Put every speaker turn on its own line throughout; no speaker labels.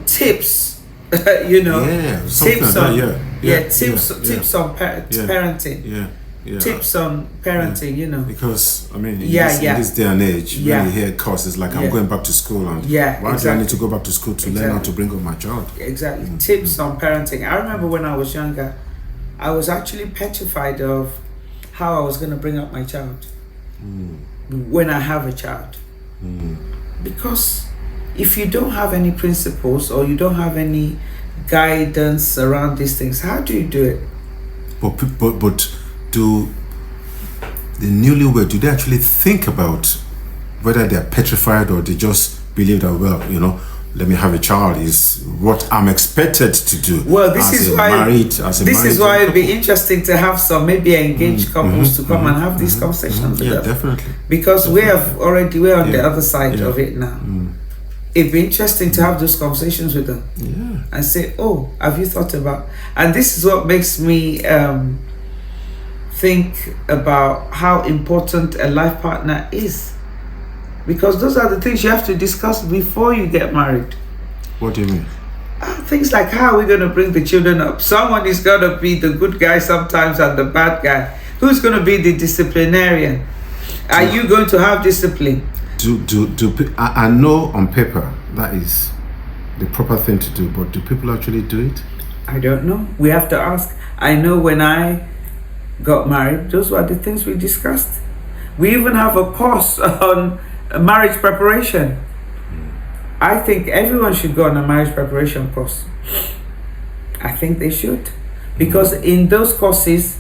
tips,
something
tips
like
on
that,
tips on parenting. Tips on parenting,
Because in this day and age, when you hear courses like I'm going back to school, and why do I need to go back to school to learn how to bring up my child?
Exactly. Tips on parenting. I remember when I was younger, I was actually petrified of how I was going to bring up my child when I have a child. Because if you don't have any principles or you don't have any guidance around these things, how do you do it?
But do the newlywed, do they actually think about whether they're petrified or they just believe that, let me have a child is what I'm expected to do?
Well, this is why it'd be interesting to have some maybe engaged couples to come and have these conversations with us.
Definitely.
Because we're on the other side of it now. It'd be interesting to have those conversations with them and say, oh, have you thought about? And this is what makes me think about how important a life partner is. Because those are the things you have to discuss before you get married.
What do you mean?
Things like, how are we going to bring the children up? Someone is going to be the good guy sometimes and the bad guy. Who's going to be the disciplinarian? Are you going to have discipline? I know on paper that is the proper thing to do, but do people actually do it? I don't know. We have to ask. I know when I got married, those were the things we discussed. We even have a course on marriage preparation. I think everyone should go on a marriage preparation course. I think they should. Because in those courses,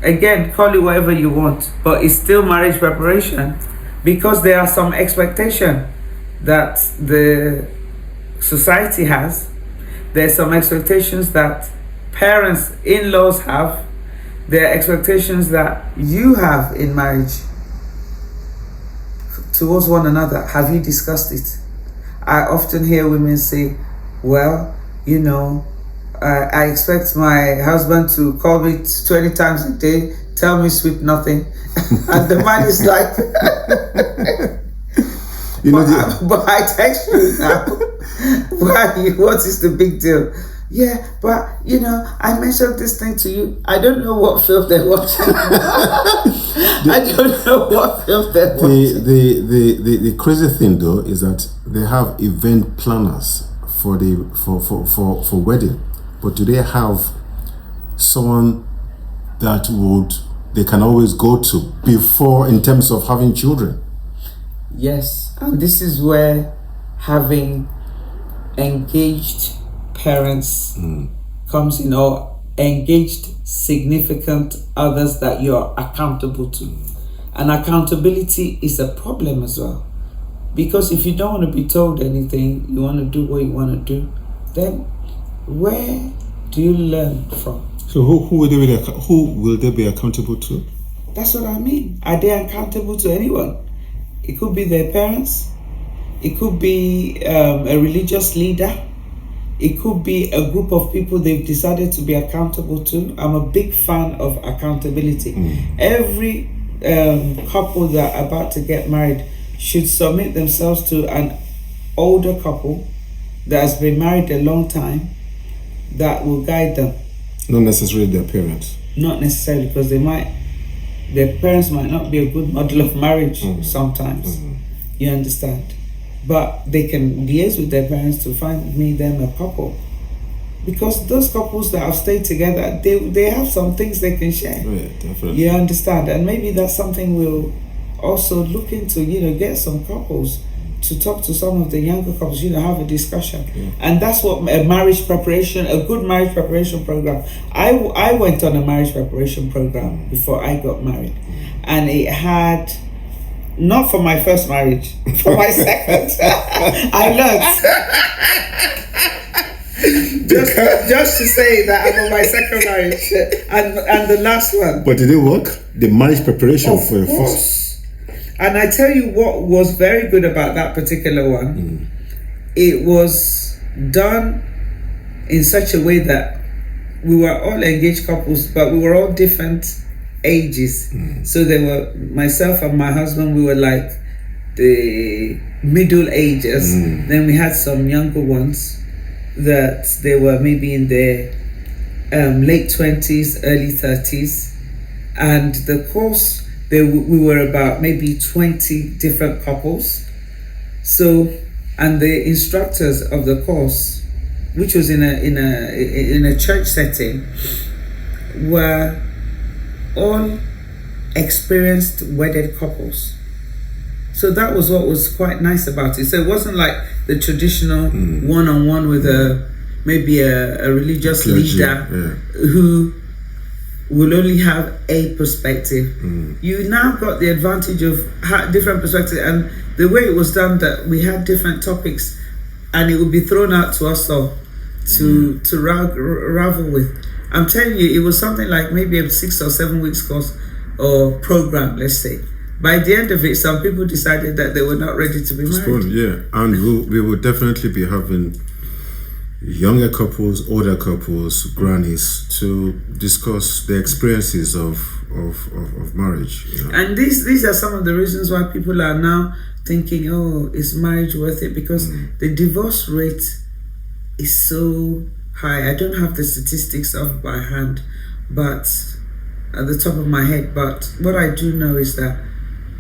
again, call it whatever you want, but it's still marriage preparation. Because there are some expectation that the society has. There's some expectations that parents, in-laws have. There are expectations that you have in marriage towards one another. Have you discussed it? I often hear women say, well, I expect my husband to call me 20 times a day, tell me sweet nothing. And the man is like, but I text you now. What is the big deal? Yeah, but I mentioned this thing to you. I don't know what film they're watching. I don't know what film they're watching.
The crazy thing though is that they have event planners for wedding, but do they have someone that they can always go to before in terms of having children?
Yes, and this is where having engaged parents comes in, or engaged significant others that you're accountable to. And accountability is a problem as well. Because if you don't want to be told anything, you want to do what you want to do, then where do you learn from?
So who will they be accountable to?
That's what I mean. Are they accountable to anyone? It could be their parents. It could be a religious leader. It could be a group of people they've decided to be accountable to. I'm a big fan of accountability. Every couple that are about to get married should submit themselves to an older couple that has been married a long time that will guide them.
Not necessarily their parents.
Not necessarily, because their parents might not be a good model of marriage sometimes. You understand? But they can liaise with their parents to find them a couple. Because those couples that have stayed together, they have some things they can share.
Oh yeah, definitely.
You understand? And maybe that's something we'll also look into, get some couples to talk to some of the younger couples, have a discussion. And that's what a good marriage preparation program. I went on a marriage preparation program before I got married. And it had, not for my first marriage, for my second. I learned. just to say that I'm on my second marriage and the last one.
But did it work? The marriage preparation for your first?
And I tell you what was very good about that particular one. It was done in such a way that we were all engaged couples, but we were all different ages. So there were myself and my husband, we were like the middle ages. Then we had some younger ones that they were maybe in their late 20s, early 30s. And the course, we were about maybe 20 different couples. So, and the instructors of the course, which was in a church setting, were all experienced wedded couples. So that was what was quite nice about it. So it wasn't like the traditional one-on-one with maybe a religious leader who will only have a perspective. You now got the advantage of different perspectives, and the way it was done, that we had different topics and it would be thrown out to us all to ravel with. I'm telling you, it was something like maybe a 6 or 7 weeks course or program, let's say. By the end of it, some people decided that they were not ready to be married.
Yeah, and we will definitely be having younger couples, older couples, grannies to discuss the experiences of marriage. You know?
And these are some of the reasons why people are now thinking, oh, is marriage worth it? Because the divorce rate is so high. I don't have the statistics off by hand, but at the top of my head. But what I do know is that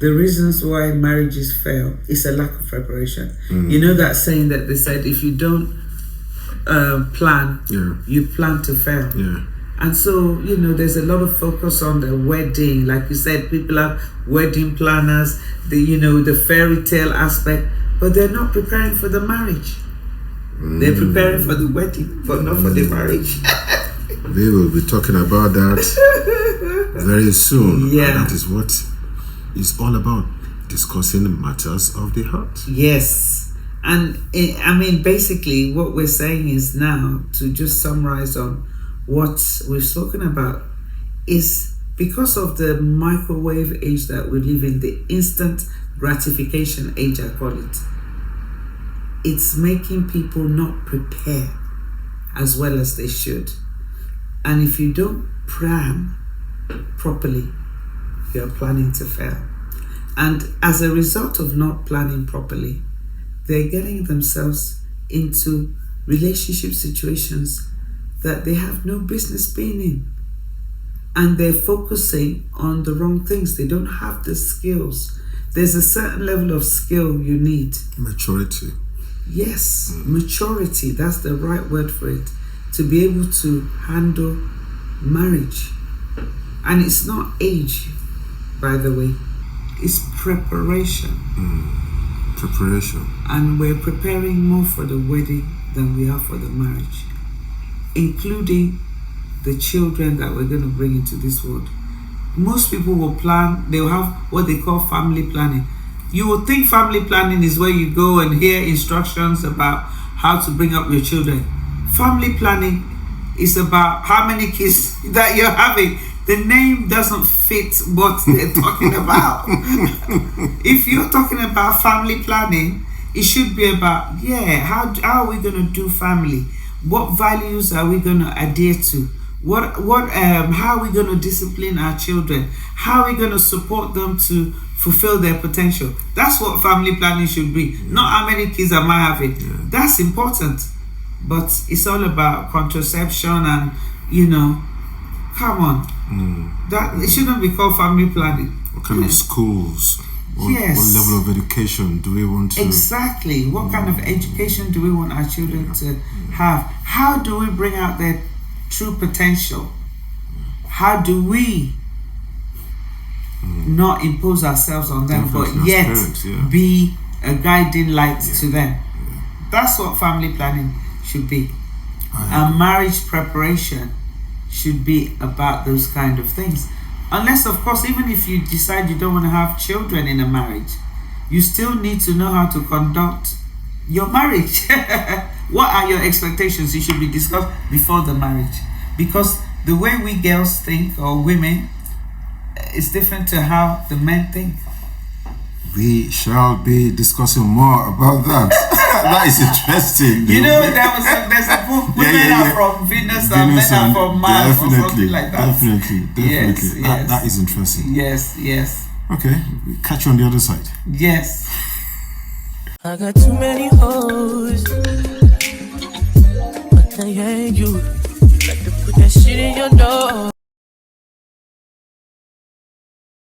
the reasons why marriages fail is a lack of preparation. You know that saying that they said, if you don't plan, you plan to fail. And so, you know, there's a lot of focus on the wedding. Like you said, people have wedding planners, the fairy tale aspect, but they're not preparing for the marriage. They're preparing for the wedding, but not for the marriage.
We will be talking about that very soon.
Yeah.
And that is what it's all about, discussing matters of the heart.
Yes. And I mean, basically what we're saying is now, to just summarize on what we've spoken about, is because of the microwave age that we live in, the instant gratification age, I call it, it's making people not prepare as well as they should. And if you don't plan properly, you're planning to fail. And as a result of not planning properly, they're getting themselves into relationship situations that they have no business being in. And they're focusing on the wrong things. They don't have the skills. There's a certain level of skill you need.
Maturity.
Yes, maturity, that's the right word for it, to be able to handle marriage. And it's not age, by the way, it's preparation.
Preparation.
And we're preparing more for the wedding than we are for the marriage, including the children that we're going to bring into this world. Most people will plan, they'll have what they call family planning. You would think family planning is where you go and hear instructions about how to bring up your children. Family planning is about how many kids that you're having. The name doesn't fit what they're talking about. If you're talking about family planning, it should be about, how are we going to do family? What values are we going to adhere to? How are we going to discipline our children? How are we going to support them to fulfill their potential? That's what family planning should be. Not how many kids am I having. That's important. But it's all about contraception and, come on. That it shouldn't be called family planning.
What kind of schools? What level of education do we want to...
Exactly. What kind of education do we want our children to have? How do we bring out their true potential? How do we not impose ourselves on them, but yet be a guiding light to them? That's what family planning should be. And marriage preparation should be about those kind of things. Unless, of course, even if you decide you don't want to have children in a marriage, you still need to know how to conduct your marriage. What are your expectations? It should be discussed before the marriage, because the way we girls think, or women, is different to how the men think.
We shall be discussing more about that. That is interesting.
There's a book, Women are from Venus and Men are from Mars, or something like that.
Definitely.
Yes.
That is interesting.
Yes.
Okay, we catch you on the other side.
Yes.
I got too many hoes, but they ain't you. You like to put that shit in your nose.